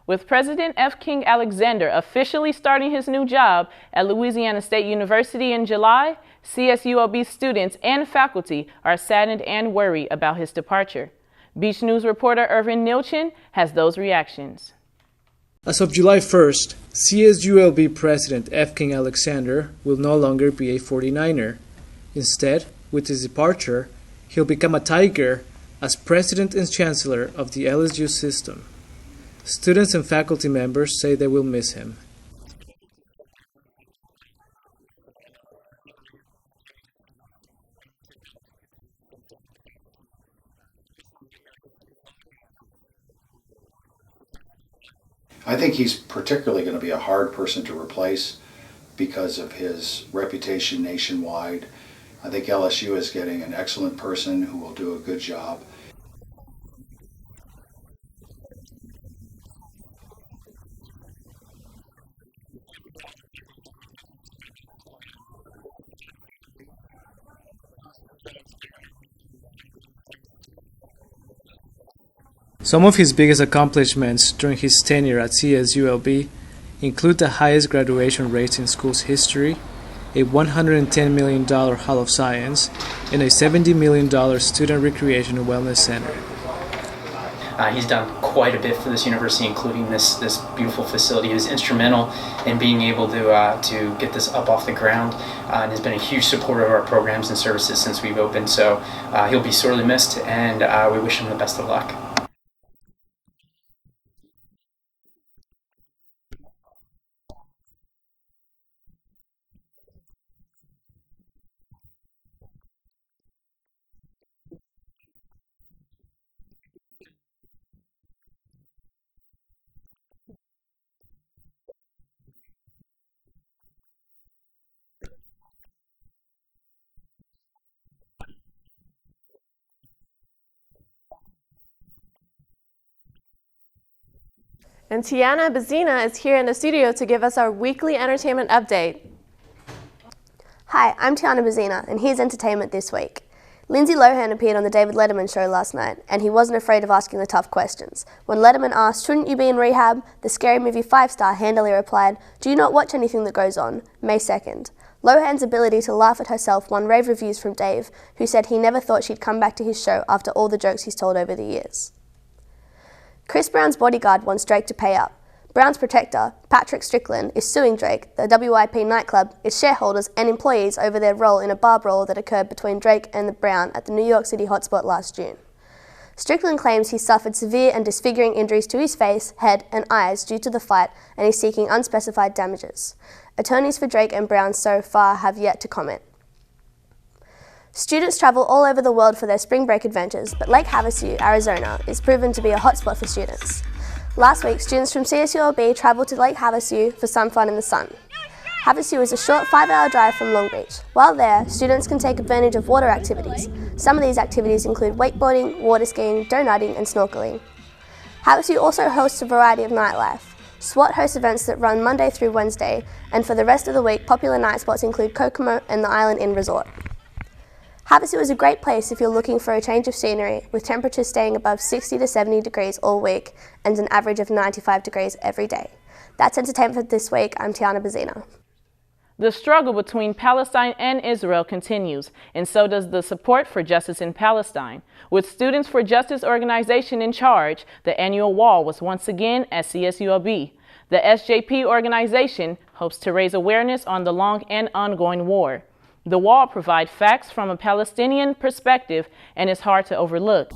With President F. King Alexander officially starting his new job at Louisiana State University in July, CSULB students and faculty are saddened and worried about his departure. Beach News reporter Irvin Nilchin has those reactions. As of July 1st, CSULB President F. King Alexander will no longer be a 49er. Instead, with his departure, he'll become a Tiger as President and Chancellor of the LSU system. Students and faculty members say they will miss him. I think he's particularly going to be a hard person to replace because of his reputation nationwide. I think LSU is getting an excellent person who will do a good job. Some of his biggest accomplishments during his tenure at CSULB include the highest graduation rates in school's history, a $110 million Hall of Science, and a $70 million Student Recreation and Wellness Center. He's done quite a bit for this university, including this beautiful facility. He was instrumental in being able to get this up off the ground, and has been a huge supporter of our programs and services since we've opened. So he'll be sorely missed, and we wish him the best of luck. And Tiana Bazina is here in the studio to give us our weekly entertainment update. Hi, I'm Tiana Bazina, and here's entertainment this week. Lindsay Lohan appeared on the David Letterman show last night, and he wasn't afraid of asking the tough questions. When Letterman asked, "Shouldn't you be in rehab?" the Scary Movie 5-star handily replied, "Do you not watch anything that goes on?" May 2nd. Lohan's ability to laugh at herself won rave reviews from Dave, who said he never thought she'd come back to his show after all the jokes he's told over the years. Chris Brown's bodyguard wants Drake to pay up. Brown's protector, Patrick Strickland, is suing Drake, the WIP nightclub, its shareholders and employees over their role in a bar brawl that occurred between Drake and the Brown at the New York City hotspot last June. Strickland claims he suffered severe and disfiguring injuries to his face, head and eyes due to the fight, and is seeking unspecified damages. Attorneys for Drake and Brown so far have yet to comment. Students travel all over the world for their spring break adventures, but Lake Havasu, Arizona, is proven to be a hotspot for students. Last week, students from CSULB travelled to Lake Havasu for some fun in the sun. Havasu is a short 5-hour drive from Long Beach. While there, students can take advantage of water activities. Some of these activities include wakeboarding, water skiing, donutting and snorkeling. Havasu also hosts a variety of nightlife. SWAT hosts events that run Monday through Wednesday, and for the rest of the week, popular night spots include Kokomo and the Island Inn Resort. Havasu is a great place if you're looking for a change of scenery, with temperatures staying above 60 to 70 degrees all week and an average of 95 degrees every day. That's entertainment for this week. I'm Tiana Bazina. The struggle between Palestine and Israel continues, and so does the support for justice in Palestine. With Students for Justice organization in charge, the annual wall was once again at CSULB. The SJP organization hopes to raise awareness on the long and ongoing war. The wall provides facts from a Palestinian perspective and is hard to overlook.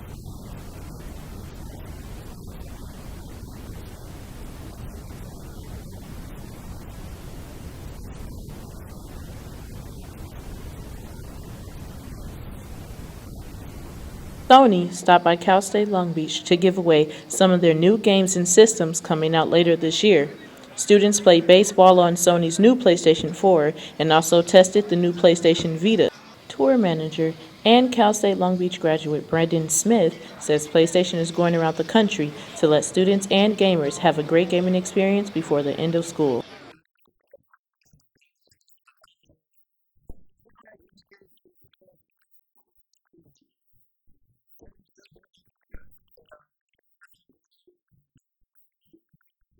Sony stopped by Cal State Long Beach to give away some of their new games and systems coming out later this year. Students played baseball on Sony's new PlayStation 4 and also tested the new PlayStation Vita. Tour manager and Cal State Long Beach graduate Brendan Smith says PlayStation is going around the country to let students and gamers have a great gaming experience before the end of school.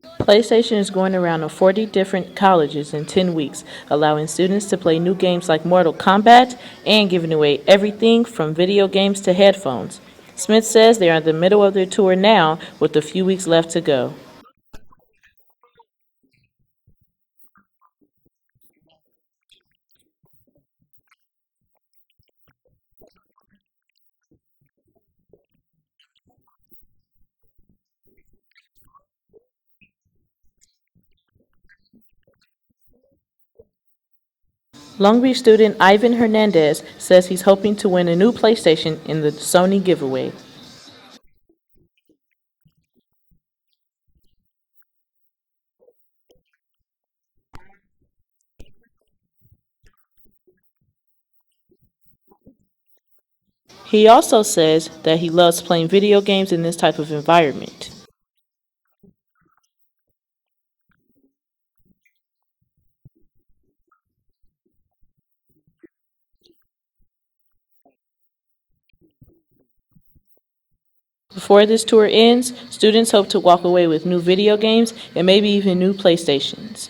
PlayStation is going around to 40 different colleges in 10 weeks, allowing students to play new games like Mortal Kombat and giving away everything from video games to headphones. Smith says they are in the middle of their tour now with a few weeks left to go. Long Beach student Ivan Hernandez says he's hoping to win a new PlayStation in the Sony giveaway. He also says that he loves playing video games in this type of environment. Before this tour ends, students hope to walk away with new video games and maybe even new PlayStations.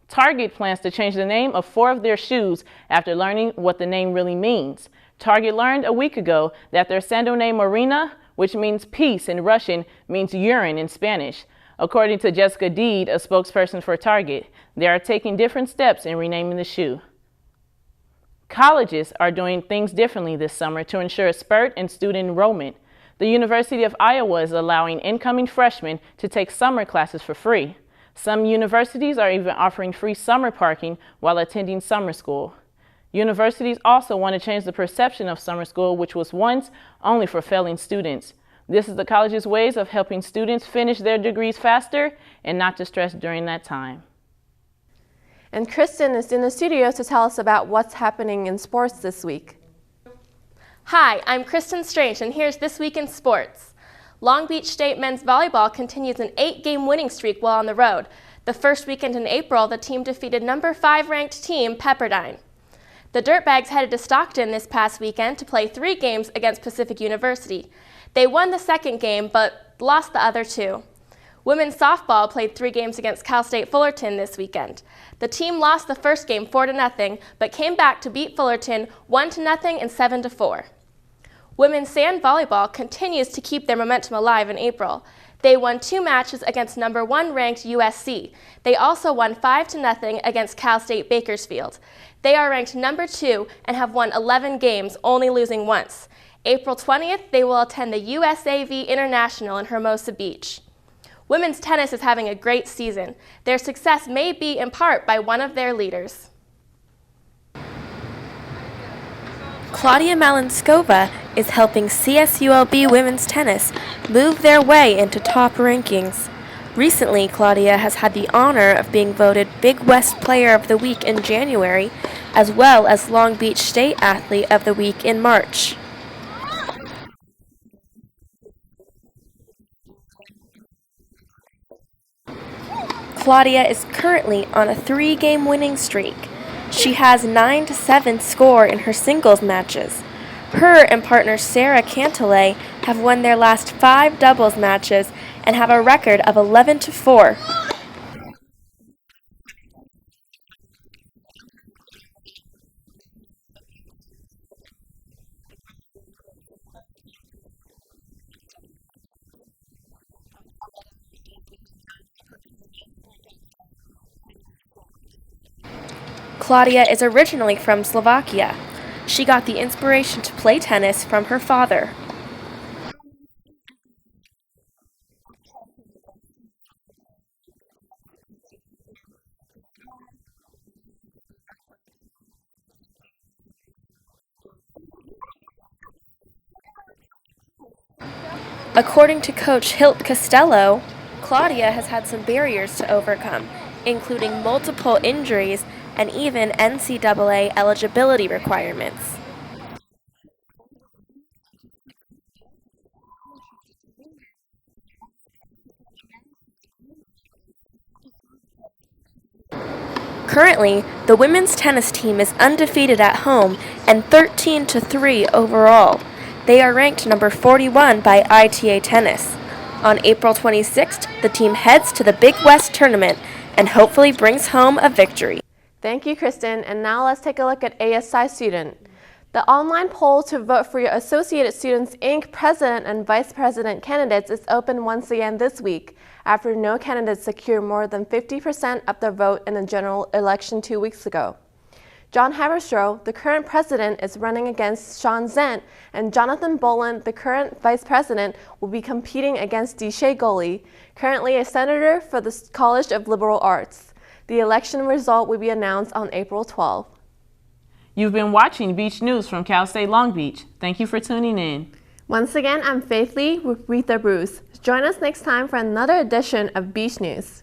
Target plans to change the name of 4 of their shoes after learning what the name really means. Target learned a week ago that their sandal name Marina, which means peace in Russian, means urine in Spanish. According to Jessica Deed, a spokesperson for Target, they are taking different steps in renaming the shoe. Colleges are doing things differently this summer to ensure a spurt in student enrollment. The University of Iowa is allowing incoming freshmen to take summer classes for free. Some universities are even offering free summer parking while attending summer school. Universities also want to change the perception of summer school, which was once only for failing students. This is the college's ways of helping students finish their degrees faster and not to stress during that time. And Kristen is in the studio to tell us about what's happening in sports this week. Hi, I'm Kristen Strange, and here's This Week in Sports. Long Beach State men's volleyball continues an 8-game winning streak while on the road. The first weekend in April, the team defeated number 5 ranked team Pepperdine. The Dirtbags headed to Stockton this past weekend to play 3 games against Pacific University. They won the second game, but lost the other 2. Women's softball played 3 games against Cal State Fullerton this weekend. The team lost the first game 4-0, but came back to beat Fullerton 1-0 and 7-4. Women's sand volleyball continues to keep their momentum alive in April. They won 2 matches against number 1 ranked USC. They also won 5-0 against Cal State Bakersfield. They are ranked number 2 and have won 11 games, only losing once. April 20th, they will attend the USAV International in Hermosa Beach. Women's tennis is having a great season. Their success may be in part by one of their leaders. Claudia Malinskova is helping CSULB women's tennis move their way into top rankings. Recently, Claudia has had the honor of being voted Big West Player of the Week in January, as well as Long Beach State Athlete of the Week in March. Claudia is currently on a 3-game winning streak. She has 9-7 score in her singles matches. Her and partner Sarah Cantelay have won their last 5 doubles matches and have a record of 11-4. Claudia is originally from Slovakia. She got the inspiration to play tennis from her father. According to coach Hilt Costello, Claudia has had some barriers to overcome, including multiple injuries and even NCAA eligibility requirements. Currently, the women's tennis team is undefeated at home and 13-3 overall. They are ranked number 41 by ITA Tennis. On April 26th, the team heads to the Big West tournament and hopefully brings home a victory. Thank you, Kristen. And now let's take a look at ASI Student. The online poll to vote for your Associated Students, Inc. President and Vice President candidates is open once again this week, after no candidates secured more than 50% of the vote in the general election 2 weeks ago. John Haberstroh, the current president, is running against Sean Zent, and Jonathan Boland, the current vice president, will be competing against Deshay Goley, currently a senator for the College of Liberal Arts. The election result will be announced on April 12th. You've been watching Beach News from Cal State Long Beach. Thank you for tuning in. Once again, I'm Faith Lee with Retha Bruce. Join us next time for another edition of Beach News.